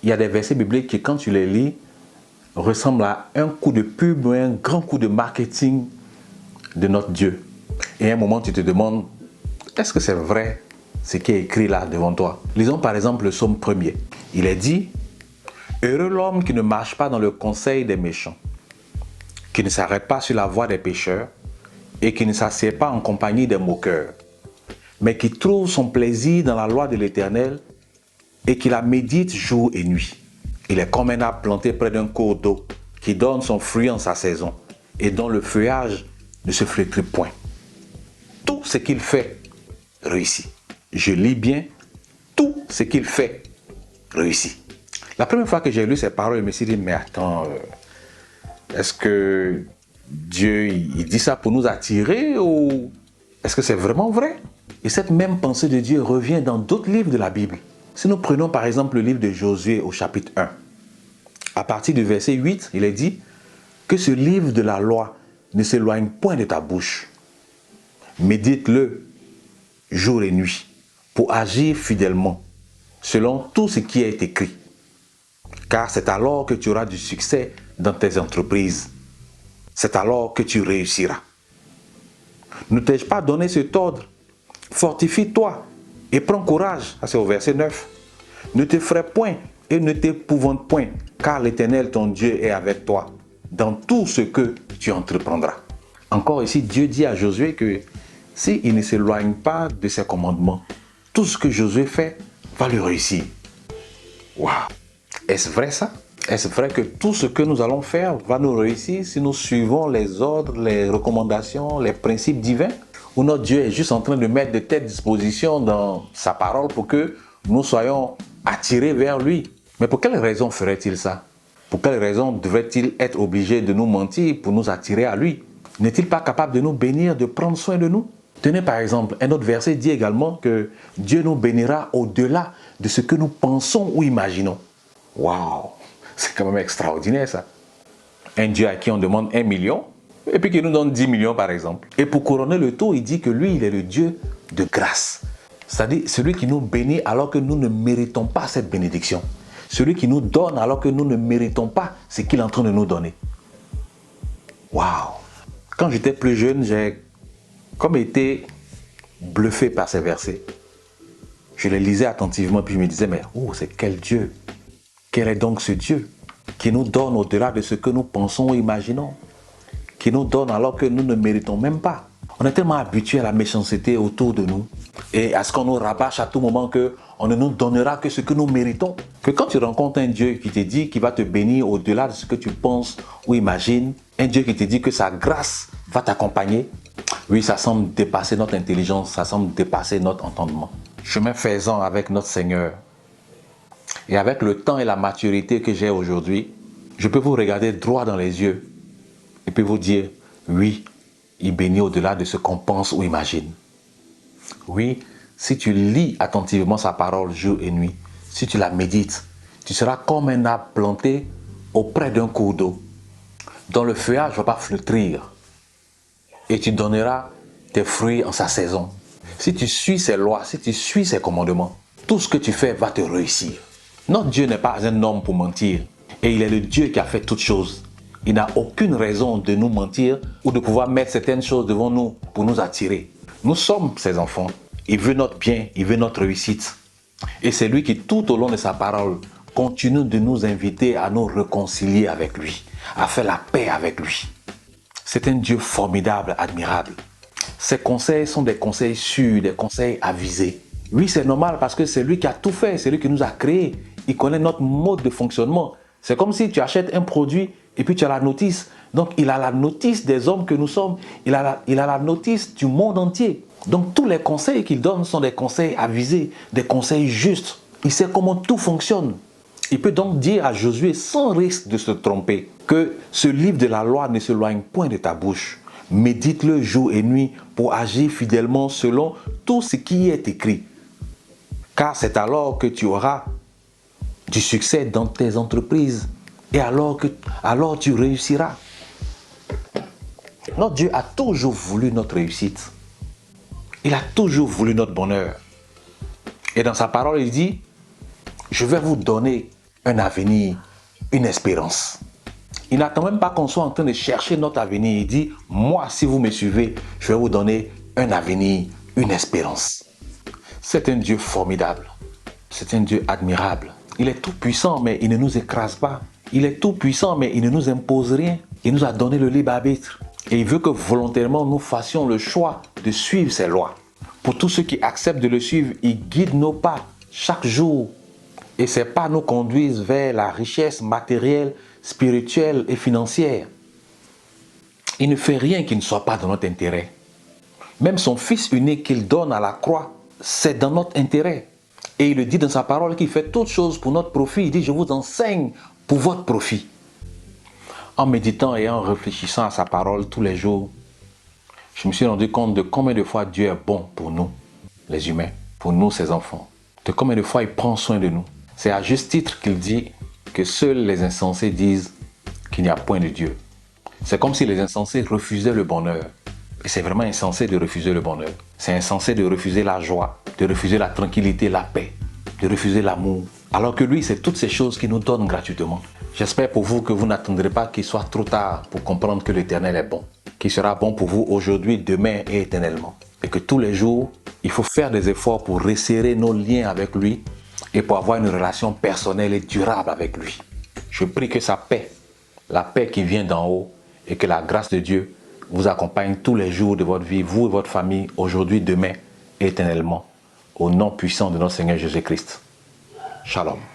il y a des versets bibliques qui, quand tu les lis, ressemblent à un coup de pub ou un grand coup de marketing de notre Dieu. Et à un moment, tu te demandes, est-ce que c'est vrai ce qui est écrit là devant toi? Lisons par exemple le psaume 1er. Il est dit, « Heureux l'homme qui ne marche pas dans le conseil des méchants, qui ne s'arrête pas sur la voie des pécheurs et qui ne s'assied pas en compagnie des moqueurs, mais qui trouve son plaisir dans la loi de l'Éternel et qui la médite jour et nuit. Il est comme un arbre planté près d'un cours d'eau qui donne son fruit en sa saison et dont le feuillage ne se flétrit point. Tout ce qu'il fait réussit. » Je lis bien, tout ce qu'il fait réussit. La première fois que j'ai lu ces paroles, je me suis dit, mais attends, est-ce que Dieu il dit ça pour nous attirer ou est-ce que c'est vraiment vrai? Et cette même pensée de Dieu revient dans d'autres livres de la Bible. Si nous prenons par exemple le livre de Josué au chapitre 1, à partir du verset 8, il est dit que ce livre de la loi ne s'éloigne point de ta bouche. Médite-le jour et nuit pour agir fidèlement selon tout ce qui est écrit. Car c'est alors que tu auras du succès dans tes entreprises. C'est alors que tu réussiras. Ne t'ai-je pas donné cet ordre? Fortifie-toi et prends courage. C'est au verset 9. Ne t'effraie point et ne t'épouvante point, car l'Éternel ton Dieu est avec toi dans tout ce que tu entreprendras. Encore ici, Dieu dit à Josué que s'il ne s'éloigne pas de ses commandements, tout ce que Josué fait va le réussir. Waouh! Est-ce vrai ça? Est-ce vrai que tout ce que nous allons faire va nous réussir si nous suivons les ordres, les recommandations, les principes divins? Ou notre Dieu est juste en train de mettre de telles dispositions dans sa parole pour que nous soyons attirés vers lui? Mais pour quelle raison ferait-il ça? Pour quelle raison devrait-il être obligé de nous mentir pour nous attirer à lui? N'est-il pas capable de nous bénir, de prendre soin de nous? Tenez par exemple, un autre verset dit également que Dieu nous bénira au-delà de ce que nous pensons ou imaginons. Waouh! C'est quand même extraordinaire ça. Un Dieu à qui on demande 1 million et puis qui nous donne 10 millions par exemple. Et pour couronner le tout, il dit que lui, il est le Dieu de grâce. C'est-à-dire celui qui nous bénit alors que nous ne méritons pas cette bénédiction. Celui qui nous donne alors que nous ne méritons pas ce qu'il est en train de nous donner. Waouh! Quand j'étais plus jeune, j'ai comme été bluffé par ces versets. Je les lisais attentivement puis je me disais, mais oh, c'est quel Dieu? Quel est donc ce Dieu qui nous donne au-delà de ce que nous pensons ou imaginons? Qui nous donne alors que nous ne méritons même pas? On est tellement habitué à la méchanceté autour de nous et à ce qu'on nous rabâche à tout moment qu'on ne nous donnera que ce que nous méritons. Que quand tu rencontres un Dieu qui te dit qu'il va te bénir au-delà de ce que tu penses ou imagines, un Dieu qui te dit que sa grâce va t'accompagner, oui, ça semble dépasser notre intelligence, ça semble dépasser notre entendement. Chemin faisant avec notre Seigneur, et avec le temps et la maturité que j'ai aujourd'hui, je peux vous regarder droit dans les yeux et puis vous dire, oui, il bénit au-delà de ce qu'on pense ou imagine. Oui, si tu lis attentivement sa parole jour et nuit, si tu la médites, tu seras comme un arbre planté auprès d'un cours d'eau, dont le feuillage ne va pas flétrir, et tu donneras tes fruits en sa saison. Si tu suis ses lois, si tu suis ses commandements, tout ce que tu fais va te réussir. Notre Dieu n'est pas un homme pour mentir. Et il est le Dieu qui a fait toutes choses. Il n'a aucune raison de nous mentir ou de pouvoir mettre certaines choses devant nous pour nous attirer. Nous sommes ses enfants. Il veut notre bien, il veut notre réussite. Et c'est lui qui, tout au long de sa parole, continue de nous inviter à nous réconcilier avec lui, à faire la paix avec lui. C'est un Dieu formidable, admirable. Ses conseils sont des conseils sûrs, des conseils avisés. Oui, c'est normal parce que c'est lui qui a tout fait, c'est lui qui nous a créés. Il connaît notre mode de fonctionnement. C'est comme si tu achètes un produit et puis tu as la notice. Donc, il a la notice des hommes que nous sommes. Il a la notice du monde entier. Donc, tous les conseils qu'il donne sont des conseils avisés, des conseils justes. Il sait comment tout fonctionne. Il peut donc dire à Josué, sans risque de se tromper, que ce livre de la loi ne s'éloigne point de ta bouche. Médite-le jour et nuit pour agir fidèlement selon tout ce qui est écrit. Car c'est alors que tu auras du succès dans tes entreprises et alors tu réussiras. Notre Dieu a toujours voulu notre réussite. Il a toujours voulu notre bonheur. Et dans sa parole, il dit, je vais vous donner un avenir, une espérance. Il n'attend même pas qu'on soit en train de chercher notre avenir. Il dit, moi, si vous me suivez, je vais vous donner un avenir, une espérance. C'est un Dieu formidable. C'est un Dieu admirable. Il est tout puissant, mais il ne nous écrase pas. Il est tout puissant, mais il ne nous impose rien. Il nous a donné le libre arbitre. Et il veut que volontairement nous fassions le choix de suivre ses lois. Pour tous ceux qui acceptent de le suivre, il guide nos pas chaque jour. Et ces pas nous conduisent vers la richesse matérielle, spirituelle et financière. Il ne fait rien qui ne soit pas dans notre intérêt. Même son Fils unique qu'il donne à la croix, c'est dans notre intérêt. Et il le dit dans sa parole qu'il fait toutes choses pour notre profit. Il dit, je vous enseigne pour votre profit. En méditant et en réfléchissant à sa parole tous les jours, je me suis rendu compte de combien de fois Dieu est bon pour nous, les humains, pour nous, ses enfants. De combien de fois il prend soin de nous. C'est à juste titre qu'il dit que seuls les insensés disent qu'il n'y a point de Dieu. C'est comme si les insensés refusaient le bonheur. Et c'est vraiment insensé de refuser le bonheur. C'est insensé de refuser la joie, de refuser la tranquillité, la paix, de refuser l'amour. Alors que lui, c'est toutes ces choses qu'il nous donne gratuitement. J'espère pour vous que vous n'attendrez pas qu'il soit trop tard pour comprendre que l'Éternel est bon. Qu'il sera bon pour vous aujourd'hui, demain et éternellement. Et que tous les jours, il faut faire des efforts pour resserrer nos liens avec lui et pour avoir une relation personnelle et durable avec lui. Je prie que sa paix, la paix qui vient d'en haut, et que la grâce de Dieu vous accompagne tous les jours de votre vie, vous et votre famille, aujourd'hui, demain et éternellement. Au nom puissant de notre Seigneur Jésus-Christ. Shalom.